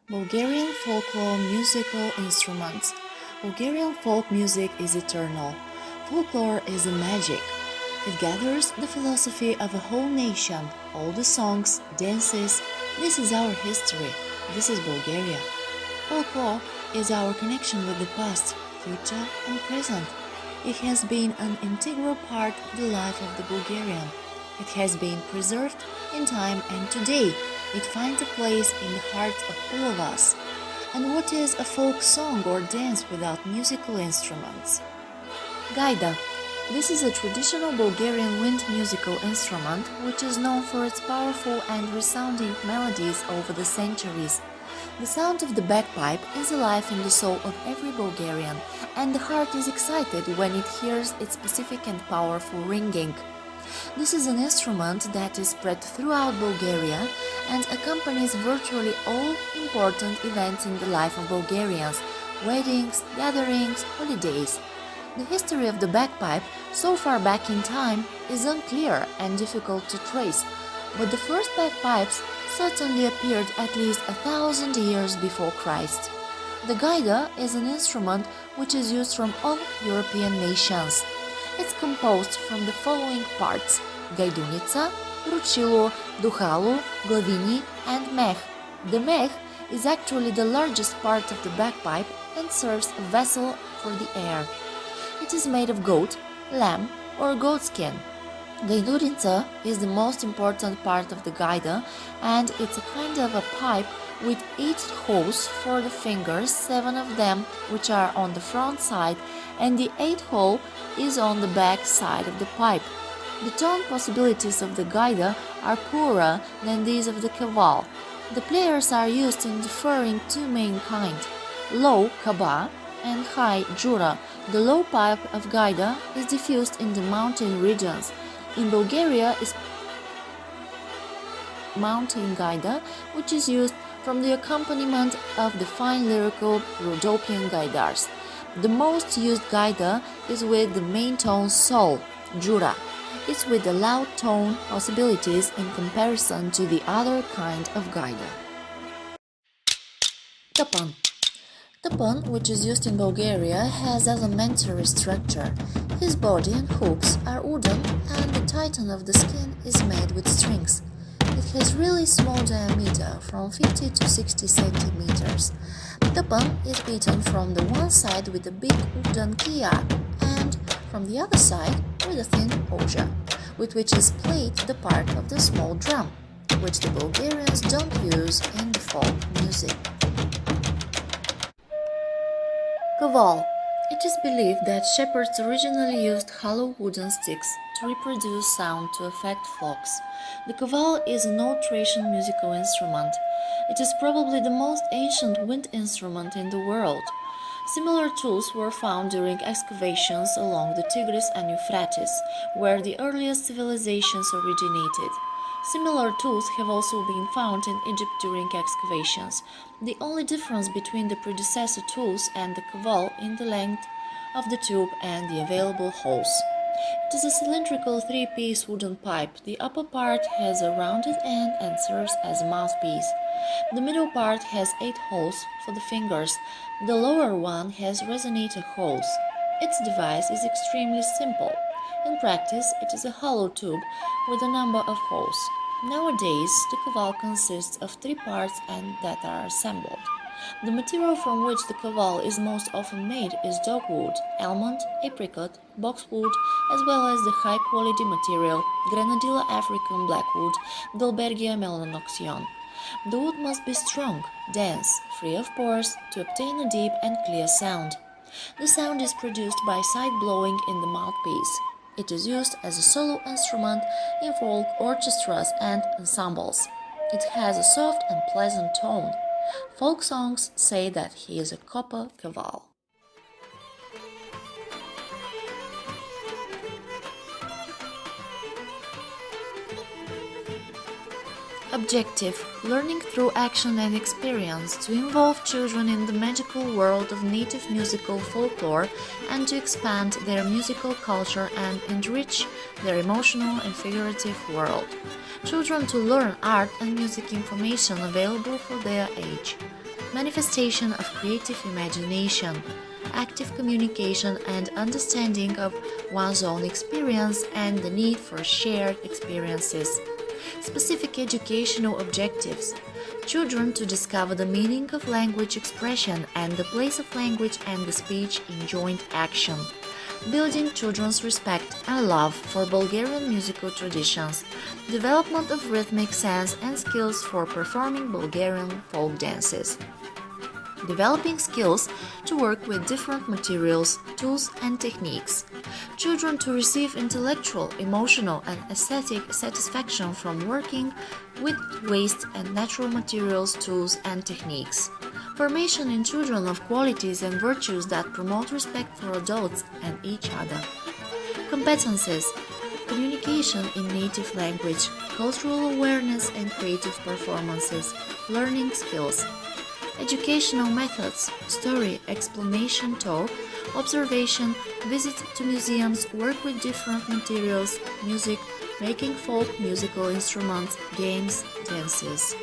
Bulgarian folklore musical instruments. Bulgarian folk music is eternal. Folklore is a magic. It gathers the philosophy of a whole nation, all the songs, dances. This is our history. This is Bulgaria. Folklore is our connection with the past, future, and present. It has been an integral part of the life of the Bulgarian. It has been preserved in time, and today it finds a place in the hearts of all of us. And what is a folk song or dance without musical instruments? Gaida. This is a traditional Bulgarian wind musical instrument which is known for its powerful and resounding melodies over the centuries. The sound of the bagpipe is alive in the soul of every Bulgarian, and the heart is excited when it hears its specific and powerful ringing. This is an instrument that is spread throughout Bulgaria and accompanies virtually all important events in the life of Bulgarians: weddings, gatherings, holidays. The history of the bagpipe, so far back in time, is unclear and difficult to trace, but the first bagpipes certainly appeared at least 1,000 years before Christ. The gaida is an instrument which is used from all European nations. It's composed from the following parts: gaidunica, ruchilo, duhalo, glavini, and meh. The meh is actually the largest part of the bagpipe and serves a vessel for the air. It is made of goat, lamb, or goatskin. Gaidunica is the most important part of the gaida, and it's a kind of a pipe with 8 holes for the fingers, 7 of them which are on the front side, and the 8th hole is on the back side of the pipe. The tone possibilities of the gaida are poorer than these of the kaval. The players are used in differing two main kinds: low kaba and high jura. The low pipe of gaida is diffused in the mountain regions. In Bulgaria is mountain gaida, which is used from the accompaniment of the fine lyrical Rhodopian gaidars. The most used gaida is with the main tone sol, jura. It's with the loud tone possibilities in comparison to the other kind of gaida. Tapan. Tapan, which is used in Bulgaria, has elementary structure. His body and hooks are wooden, and the titan of the skin is made with strings. It has really small diameter, from 50 to 60 centimeters. Tapan is beaten from the one side with a big wooden kiyak, and from the other side with a thin oja, with which is played the part of the small drum, which the Bulgarians don't use in the folk music. Kaval. It is believed that shepherds originally used hollow wooden sticks to reproduce sound to affect flocks. The kaval is an old Thracian musical instrument. It is probably the most ancient wind instrument in the world. Similar tools were found during excavations along the Tigris and Euphrates, where the earliest civilizations originated. Similar tools have also been found in Egypt during excavations. The only difference between the predecessor tools and the kaval in the length of the tube and the available holes. It is a cylindrical 3-piece wooden pipe. The upper part has a rounded end and serves as a mouthpiece. The middle part has 8 holes for the fingers. The lower one has resonator holes. Its device is extremely simple. In practice, it is a hollow tube with a number of holes. Nowadays, the kaval consists of 3 parts and that are assembled. The material from which the kaval is most often made is dogwood, almond, apricot, boxwood, as well as the high-quality material Grenadilla African blackwood, Dalbergia melanoxion. The wood must be strong, dense, free of pores to obtain a deep and clear sound. The sound is produced by side blowing in the mouthpiece. It is used as a solo instrument in folk orchestras and ensembles. It has a soft and pleasant tone. Folk songs say that he is a copper kaval. Objective: learning through action and experience to involve children in the magical world of native musical folklore and to expand their musical culture and enrich their emotional and figurative world. Children to learn art and music information available for their age. manifestation of creative imagination, active communication and understanding of one's own experience and the need for shared experiences. Specific educational objectives. Children to discover the meaning of language expression and the place of language and the speech in joint action. Building children's respect and love for Bulgarian musical traditions. Development of rhythmic sense and skills for performing Bulgarian folk dances. Developing skills to work with different materials, tools, and techniques. Children to receive intellectual, emotional, and aesthetic satisfaction from working with waste and natural materials, tools, and techniques. Formation in children of qualities and virtues that promote respect for adults and each other. Competences: communication in native language, cultural awareness and creative performances, learning skills. Educational methods: story, explanation, talk, observation, visit to museums, work with different materials, music, making folk musical instruments, games, dances.